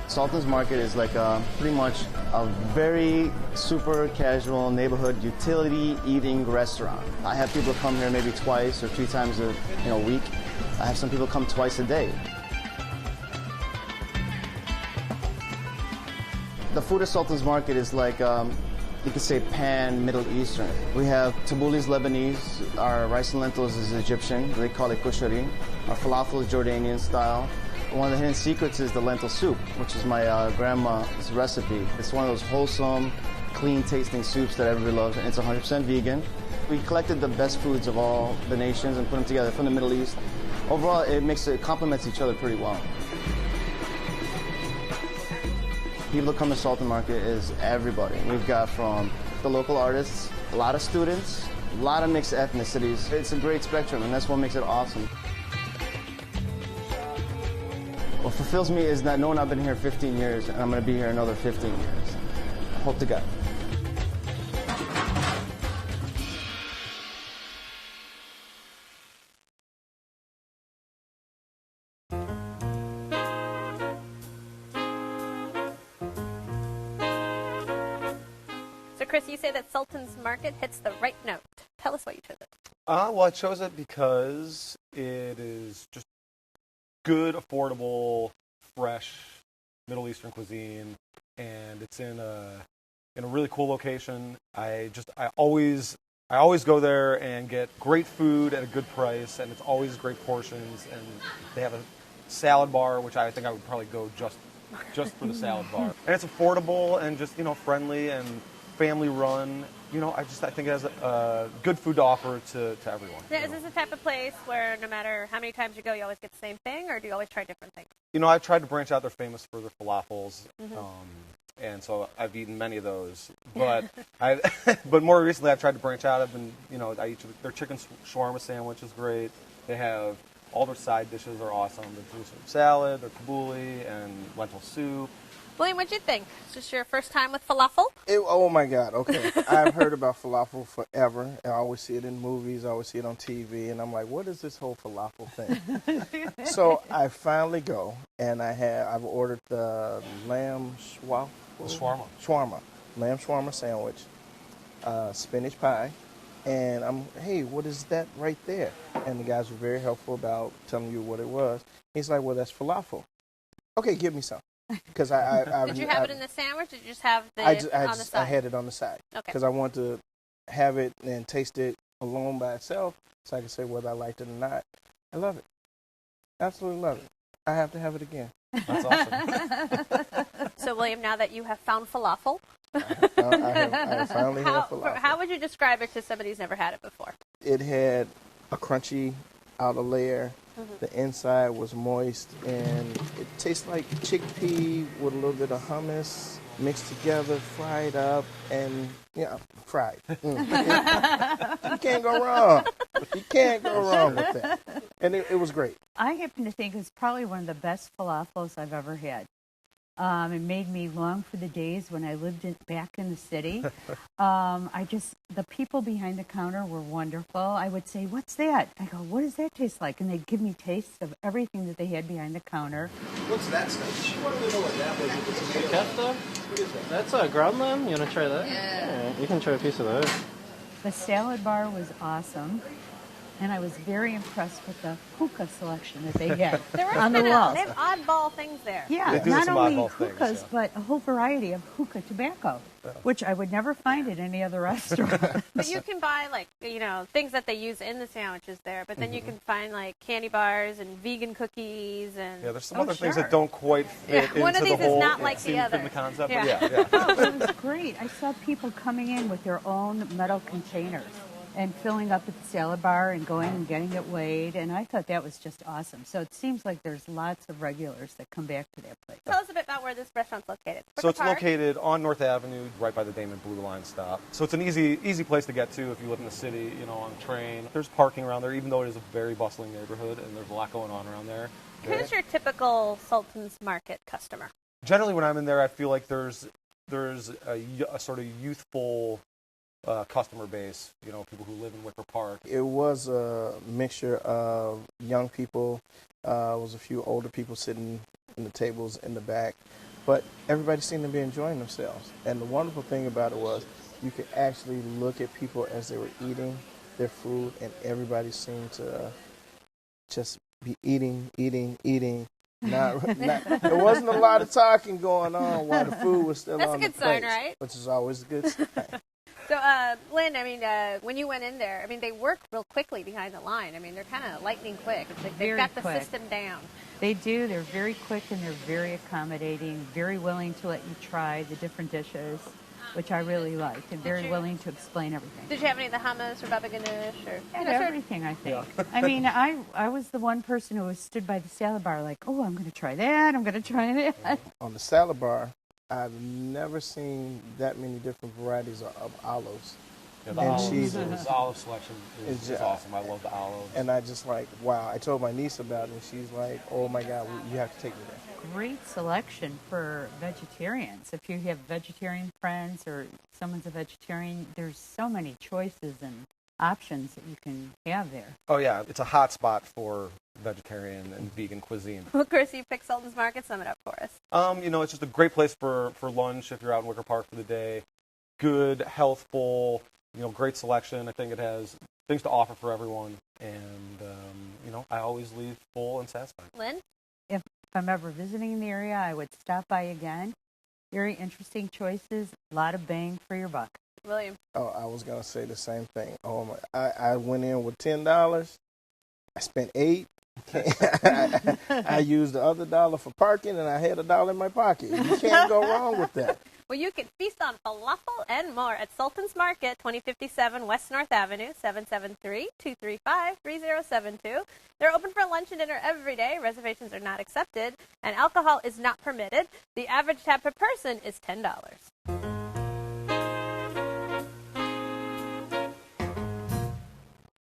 Sultan's Market is like pretty much a very super casual neighborhood utility eating restaurant. I have people come here maybe twice or 3 times a week. I have some people come twice a day. The food at Sultan's Market is like, you could say pan Middle Eastern. We have tabbouleh's Lebanese, our rice and lentils is Egyptian, they call it kushari. Our falafel is Jordanian style. One of the hidden secrets is the lentil soup, which is my grandma's recipe. It's one of those wholesome, clean-tasting soups that everybody loves, and it's 100% vegan. We collected the best foods of all the nations and put them together from the Middle East. Overall, it complements each other pretty well. People that come to Sultan Market is everybody. We've got from the local artists, a lot of students, a lot of mixed ethnicities. It's a great spectrum, and that's what makes it awesome. What fulfills me is that knowing I've been here 15 years and I'm going to be here another 15 years. I hope to God. So Chris, you say that Sultan's Market hits the right note. Tell us why you chose it. Well, I chose it because it is just good, affordable, fresh Middle Eastern cuisine, and it's in a really cool location. I always go there and get great food at a good price, and it's always great portions. And they have a salad bar, which I think I would probably go just for the salad bar. And it's affordable and just friendly and family run. I think it has good food to offer to everyone. Now, is this the type of place where no matter how many times you go, you always get the same thing, or do you always try different things? I've tried to branch out. They're famous for their falafels, and so I've eaten many of those. But but more recently, I've tried to branch out. I've been, I eat their chicken shawarma sandwich is great. They have all their side dishes are awesome. Their Jerusalem salad, their tabbouleh, and lentil soup. William, what'd you think? Is this your first time with falafel? Oh my God, okay. I've heard about falafel forever. I always see it in movies, I always see it on TV, and I'm like, what is this whole falafel thing? So I finally go, and I've ordered the lamb shawarma, lamb shawarma sandwich, spinach pie, and hey, what is that right there? And the guys were very helpful about telling you what it was. He's like, well, that's falafel. Okay, give me some. Because did you have it in the sandwich? Or did you just have it on the side? I had it on the side because I want to have it and taste it alone by itself, so I can say whether I liked it or not. I love it, absolutely love it. I have to have it again. That's awesome. So, William, now that you have found falafel, I finally have falafel. How would you describe it to somebody who's never had it before? It had a crunchy outer layer. The inside was moist, and it tastes like chickpea with a little bit of hummus mixed together, fried up, and fried. You can't go wrong. You can't go wrong with that. And it was great. I happen to think it's probably one of the best falafels I've ever had. It made me long for the days when I lived back in the city. The people behind the counter were wonderful. I would say, what's that? I go, what does that taste like? And they'd give me tastes of everything that they had behind the counter. What's that stuff? She wanted to know what that was. Kefta? What is that? That's a ground lamb. You want to try that? Yeah. You can try a piece of that. The salad bar was awesome. And I was very impressed with the hookah selection that they had on the walls. They have oddball things there. Yeah, not only hookahs, but a whole variety of hookah tobacco, which I would never find at any other restaurant. But you can buy, things that they use in the sandwiches there, but then you can find, candy bars and vegan cookies. And there's some other things that don't quite fit into one of these the whole, is not like the other. The concept, yeah. Oh, it was great. I saw people coming in with their own metal containers and filling up at the salad bar and going and getting it weighed, and I thought that was just awesome. So it seems like there's lots of regulars that come back to that place. Tell us a bit about where this restaurant's located. So it's located on North Avenue, right by the Damon Blue Line stop. So it's an easy place to get to if you live in the city, on a train. There's parking around there, even though it is a very bustling neighborhood, and there's a lot going on around there. Who's your typical Sultan's Market customer? Generally, when I'm in there, I feel like there's a sort of youthful customer base. You know, people who live in Wicker Park. It was a mixture of young people. Was a few older people sitting in the tables in the back, but everybody seemed to be enjoying themselves. And the wonderful thing about it was you could actually look at people as they were eating their food, and everybody seemed to just be eating. There wasn't a lot of talking going on while the food was still That's on a good the sign, plates, right? which is always a good sign. So, Lynn, I mean, when you went in there, I mean, they work real quickly behind the line. I mean, they're kind of lightning quick. It's like they've Very got the quick. system down. They do. They're very quick and they're very accommodating, very willing to let you try the different dishes, which I really like, and very willing to explain everything. Did you have any of the hummus or baba ganoush or And everything, I think. I mean, I was the one person who was stood by the salad bar like, oh, I'm going to try that, I'm going to try that. On the salad bar, I've never seen that many different varieties of olives. Yeah, the And olives, cheeses. the olive selection is It's awesome. I love the olives. And I just like, wow. I told my niece about it, and she's like, oh my God, you have to take me there. Great selection for vegetarians. If you have vegetarian friends or someone's a vegetarian, there's so many choices and options that you can have there. Oh yeah, it's a hot spot for vegetarian and vegan cuisine. Well, Chris, you picked Sultan's Market. Sum it up for us. You know, it's just a great place for lunch if you're out in Wicker Park for the day. Good, healthful, you know, great selection. I think it has things to offer for everyone, and you know, I always leave full and satisfied. Lynn? If I'm ever visiting the area, I would stop by again. Very interesting choices, a lot of bang for your buck. William? Oh, I was gonna say the same thing. Oh my! I went in with $10. I spent $8. I used the other $1 for parking, and I had $1 in my pocket. You can't go wrong with that. Well, you can feast on falafel and more at Sultan's Market, 2057 West North Avenue, 773-235-3072. They're open for lunch and dinner every day. Reservations are not accepted, and alcohol is not permitted. The average tab per person is $10.